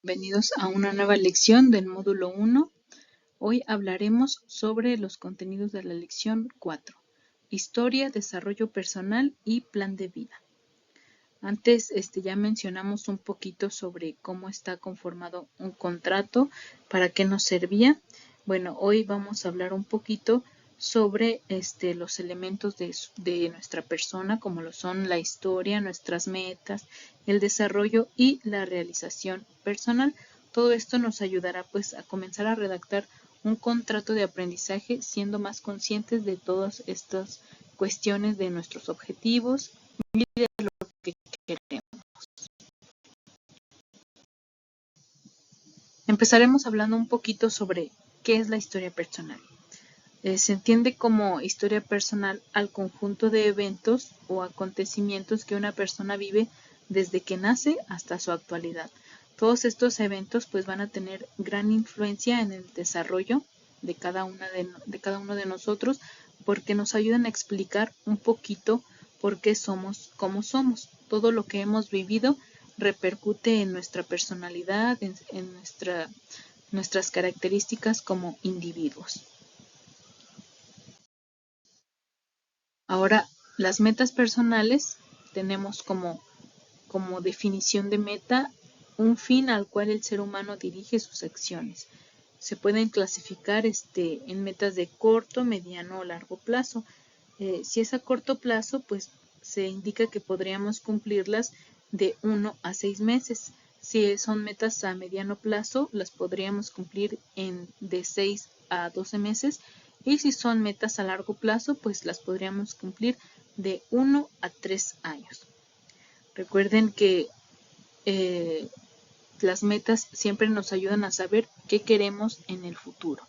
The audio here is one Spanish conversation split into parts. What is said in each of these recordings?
Bienvenidos a una nueva lección del módulo 1. Hoy hablaremos sobre los contenidos de la lección 4. Historia, desarrollo personal y plan de vida. Antes ya mencionamos un poquito sobre cómo está conformado un contrato, para qué nos servía. Bueno, hoy vamos a hablar un poquito sobre los elementos de nuestra persona, como lo son la historia, nuestras metas, el desarrollo y la realización personal. Todo esto nos ayudará pues a comenzar a redactar un contrato de aprendizaje, siendo más conscientes de todas estas cuestiones de nuestros objetivos y de lo que queremos. Empezaremos hablando un poquito sobre qué es la historia personal. Se entiende como historia personal al conjunto de eventos o acontecimientos que una persona vive desde que nace hasta su actualidad. Todos estos eventos pues van a tener gran influencia en el desarrollo de cada uno de nosotros, porque nos ayudan a explicar un poquito por qué somos como somos. Todo lo que hemos vivido repercute en nuestra personalidad, en nuestras características como individuos. Ahora, las metas personales tenemos como definición de meta un fin al cual el ser humano dirige sus acciones. Se pueden clasificar en metas de corto, mediano o largo plazo. Si es a corto plazo, pues se indica que podríamos cumplirlas de 1 a 6 meses. Si son metas a mediano plazo, las podríamos cumplir de 6 a 12 meses. Y si son metas a largo plazo, pues las podríamos cumplir de 1 a 3 años. Recuerden que las metas siempre nos ayudan a saber qué queremos en el futuro.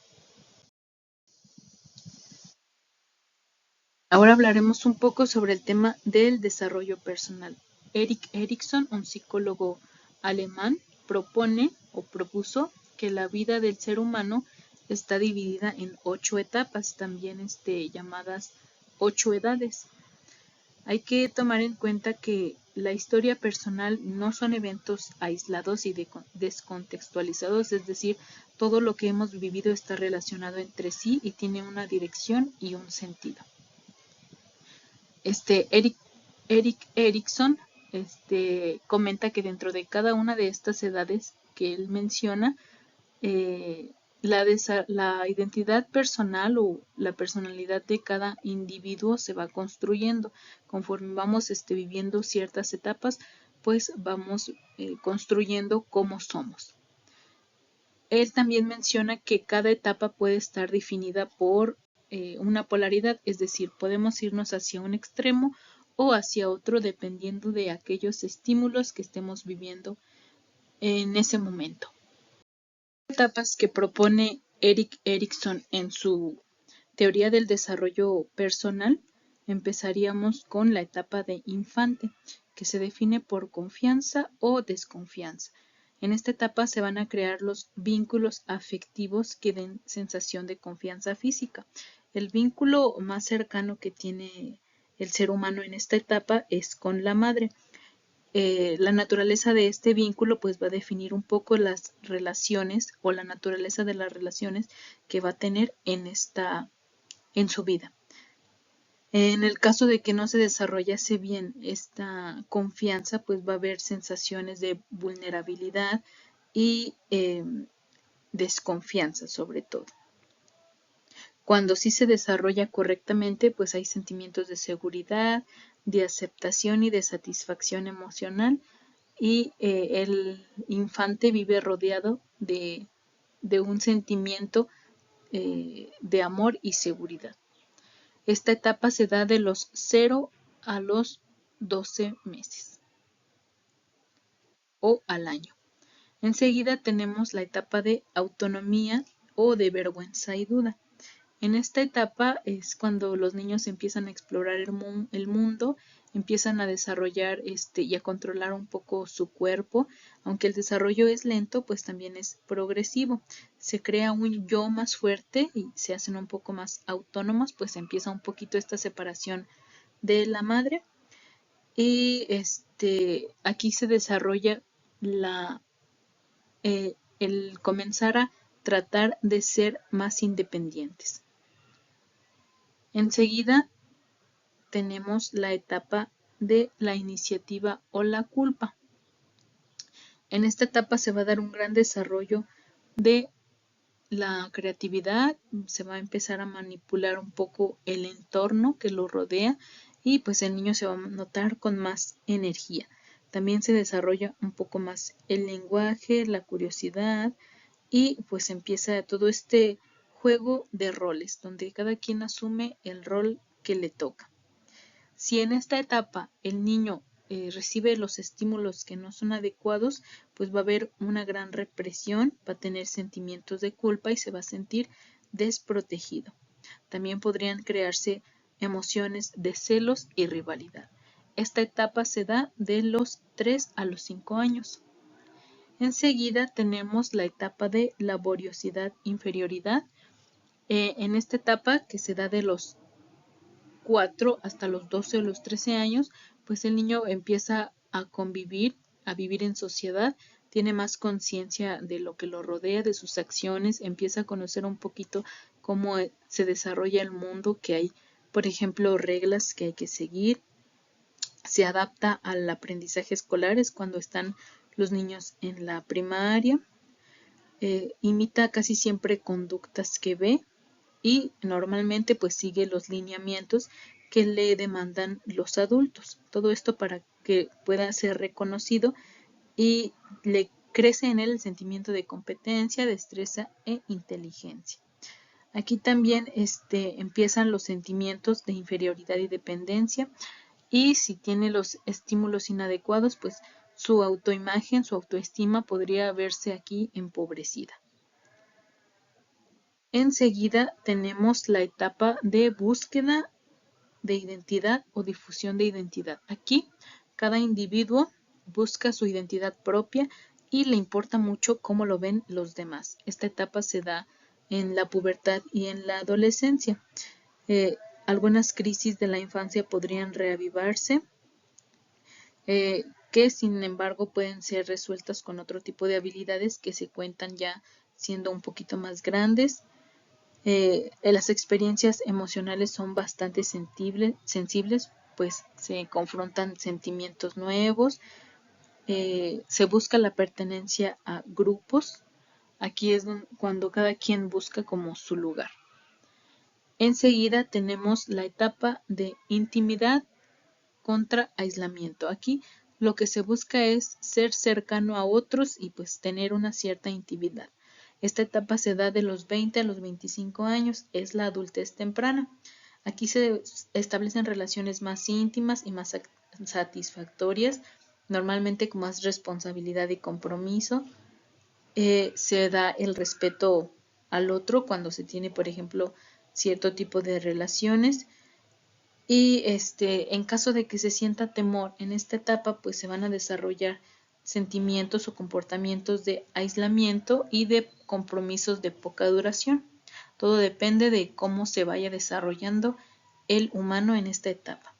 Ahora hablaremos un poco sobre el tema del desarrollo personal. Erik Erikson, un psicólogo alemán, propuso que la vida del ser humano está dividida en 8 etapas, también llamadas 8 edades. Hay que tomar en cuenta que la historia personal no son eventos aislados y descontextualizados, es decir, todo lo que hemos vivido está relacionado entre sí y tiene una dirección y un sentido. Erik Erikson comenta que dentro de cada una de estas edades que él menciona, la identidad personal o la personalidad de cada individuo se va construyendo. Conforme vamos viviendo ciertas etapas, pues vamos construyendo cómo somos. Él también menciona que cada etapa puede estar definida por una polaridad, es decir, podemos irnos hacia un extremo o hacia otro dependiendo de aquellos estímulos que estemos viviendo en ese momento. Etapas que propone Erik Erikson en su teoría del desarrollo personal, empezaríamos con la etapa de infante, que se define por confianza o desconfianza. En esta etapa se van a crear los vínculos afectivos que den sensación de confianza física. El vínculo más cercano que tiene el ser humano en esta etapa es con la madre. La naturaleza de este vínculo pues va a definir un poco las relaciones o la naturaleza de las relaciones que va a tener en su vida. En el caso de que no se desarrollase bien esta confianza, pues va a haber sensaciones de vulnerabilidad y desconfianza sobre todo. Cuando sí se desarrolla correctamente, pues hay sentimientos de seguridad, de aceptación y de satisfacción emocional, y el infante vive rodeado de un sentimiento de amor y seguridad. Esta etapa se da de los 0 a los 12 meses o al año. Enseguida tenemos la etapa de autonomía o de vergüenza y duda. En esta etapa es cuando los niños empiezan a explorar el mundo, empiezan a desarrollar y a controlar un poco su cuerpo. Aunque el desarrollo es lento, pues también es progresivo. Se crea un yo más fuerte y se hacen un poco más autónomos, pues empieza un poquito esta separación de la madre. Y aquí se desarrolla el comenzar a tratar de ser más independientes. Enseguida tenemos la etapa de la iniciativa o la culpa. En esta etapa se va a dar un gran desarrollo de la creatividad, se va a empezar a manipular un poco el entorno que lo rodea y pues el niño se va a notar con más energía. También se desarrolla un poco más el lenguaje, la curiosidad y pues empieza todo este juego de roles donde cada quien asume el rol que le toca. Si en esta etapa el niño recibe los estímulos que no son adecuados, pues va a haber una gran represión, va a tener sentimientos de culpa y se va a sentir desprotegido. También podrían crearse emociones de celos y rivalidad. Esta etapa se da de los 3 a los 5 años. Enseguida tenemos la etapa de laboriosidad-inferioridad. En esta etapa, que se da de los 4 hasta los 12 o los 13 años, pues el niño empieza a convivir, a vivir en sociedad, tiene más conciencia de lo que lo rodea, de sus acciones, empieza a conocer un poquito cómo se desarrolla el mundo, que hay, por ejemplo, reglas que hay que seguir, se adapta al aprendizaje escolar, es cuando están los niños en la primaria, imita casi siempre conductas que ve, y normalmente pues sigue los lineamientos que le demandan los adultos. Todo esto para que pueda ser reconocido y le crece en él el sentimiento de competencia, destreza e inteligencia. Aquí también empiezan los sentimientos de inferioridad y dependencia, y si tiene los estímulos inadecuados, pues su autoimagen, su autoestima podría verse aquí empobrecida. Enseguida tenemos la etapa de búsqueda de identidad o difusión de identidad. Aquí cada individuo busca su identidad propia y le importa mucho cómo lo ven los demás. Esta etapa se da en la pubertad y en la adolescencia. Algunas crisis de la infancia podrían reavivarse, que sin embargo pueden ser resueltas con otro tipo de habilidades que se cuentan ya siendo un poquito más grandes. Las experiencias emocionales son bastante sensibles, pues se confrontan sentimientos nuevos, se busca la pertenencia a grupos. Aquí es cuando cada quien busca como su lugar. Enseguida tenemos la etapa de intimidad contra aislamiento. Aquí lo que se busca es ser cercano a otros y pues tener una cierta intimidad. Esta etapa se da de los 20 a los 25 años, es la adultez temprana. Aquí se establecen relaciones más íntimas y más satisfactorias, normalmente con más responsabilidad y compromiso. Se da el respeto al otro cuando se tiene, por ejemplo, cierto tipo de relaciones. Y en caso de que se sienta temor en esta etapa, pues se van a desarrollar sentimientos o comportamientos de aislamiento y de compromisos de poca duración. Todo depende de cómo se vaya desarrollando el humano en esta etapa.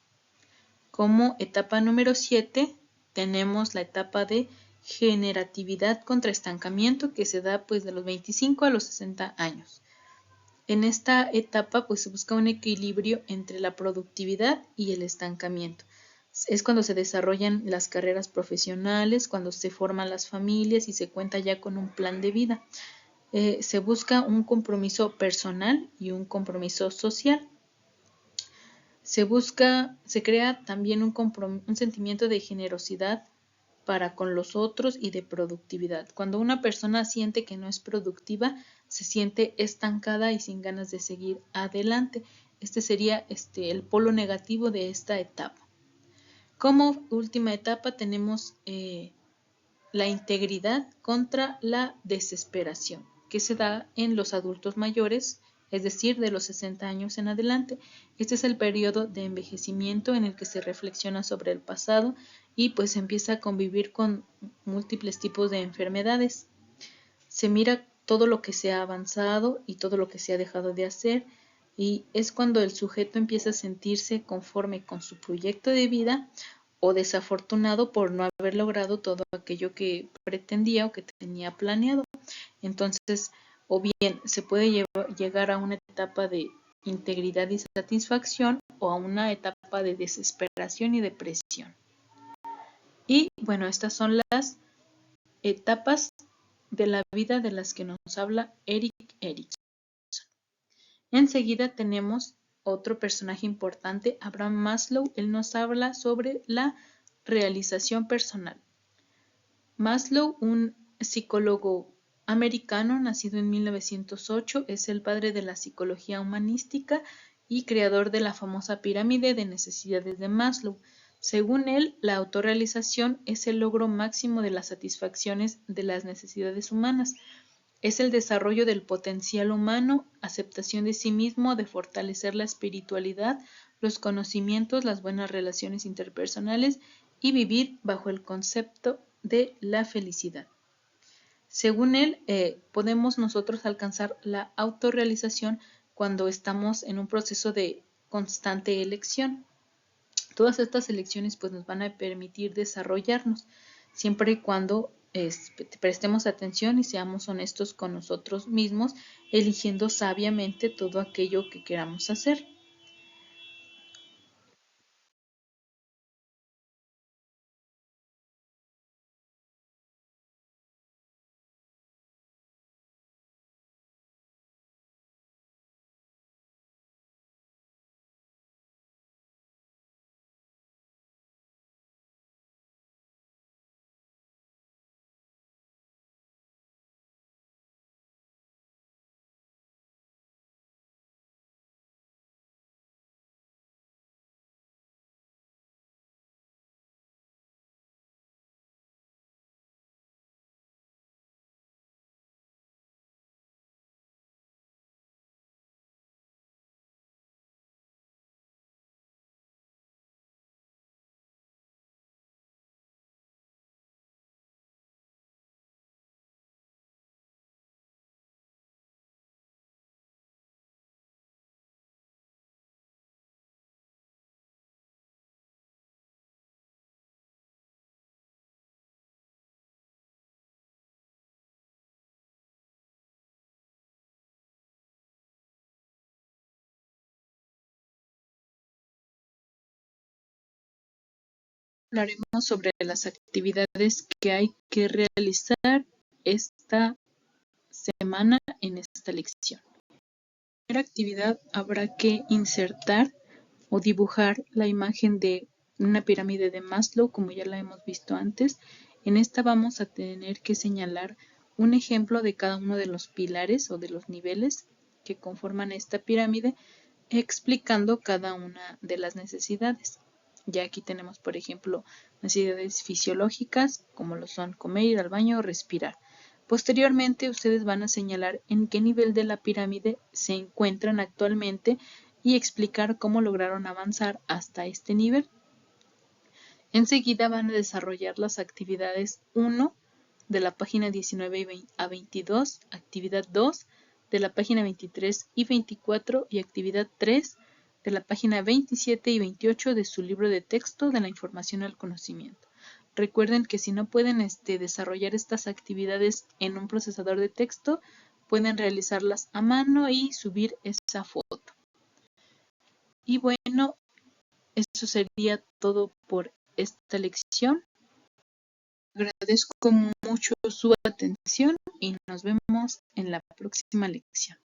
Como etapa número 7 tenemos la etapa de generatividad contra estancamiento, que se da pues de los 25 a los 60 años. En esta etapa pues se busca un equilibrio entre la productividad y el estancamiento. Es cuando se desarrollan las carreras profesionales, cuando se forman las familias y se cuenta ya con un plan de vida. Se busca un compromiso personal y un compromiso social. Se crea también un sentimiento de generosidad para con los otros y de productividad. Cuando una persona siente que no es productiva, se siente estancada y sin ganas de seguir adelante. Este sería el polo negativo de esta etapa. Como última etapa tenemos la integridad contra la desesperación, que se da en los adultos mayores, es decir, de los 60 años en adelante. Este es el periodo de envejecimiento en el que se reflexiona sobre el pasado y pues empieza a convivir con múltiples tipos de enfermedades. Se mira todo lo que se ha avanzado y todo lo que se ha dejado de hacer, y es cuando el sujeto empieza a sentirse conforme con su proyecto de vida o desafortunado por no haber logrado todo aquello que pretendía o que tenía planeado. Entonces, o bien se puede llegar a una etapa de integridad y satisfacción o a una etapa de desesperación y depresión. Y bueno, estas son las etapas de la vida de las que nos habla Erik Erikson. Enseguida tenemos otro personaje importante, Abraham Maslow. Él nos habla sobre la realización personal. Maslow, un psicólogo americano nacido en 1908, es el padre de la psicología humanística y creador de la famosa pirámide de necesidades de Maslow. Según él, la autorrealización es el logro máximo de las satisfacciones de las necesidades humanas. Es el desarrollo del potencial humano, aceptación de sí mismo, de fortalecer la espiritualidad, los conocimientos, las buenas relaciones interpersonales y vivir bajo el concepto de la felicidad. Según él, podemos nosotros alcanzar la autorrealización cuando estamos en un proceso de constante elección. Todas estas elecciones pues nos van a permitir desarrollarnos, siempre y cuando prestemos atención y seamos honestos con nosotros mismos, eligiendo sabiamente todo aquello que queramos hacer. Hablaremos sobre las actividades que hay que realizar esta semana en esta lección. En la primera actividad habrá que insertar o dibujar la imagen de una pirámide de Maslow, como ya la hemos visto antes. En esta vamos a tener que señalar un ejemplo de cada uno de los pilares o de los niveles que conforman esta pirámide, explicando cada una de las necesidades. Ya aquí tenemos, por ejemplo, necesidades fisiológicas, como lo son comer, ir al baño o respirar. Posteriormente, ustedes van a señalar en qué nivel de la pirámide se encuentran actualmente y explicar cómo lograron avanzar hasta este nivel. Enseguida van a desarrollar las actividades 1 de la página 19 a 22, actividad 2 de la página 23 y 24 y actividad 3 de la página 27 y 28 de su libro de texto de la información al conocimiento. Recuerden que si no pueden desarrollar estas actividades en un procesador de texto, pueden realizarlas a mano y subir esa foto. Y bueno, eso sería todo por esta lección. Agradezco mucho su atención y nos vemos en la próxima lección.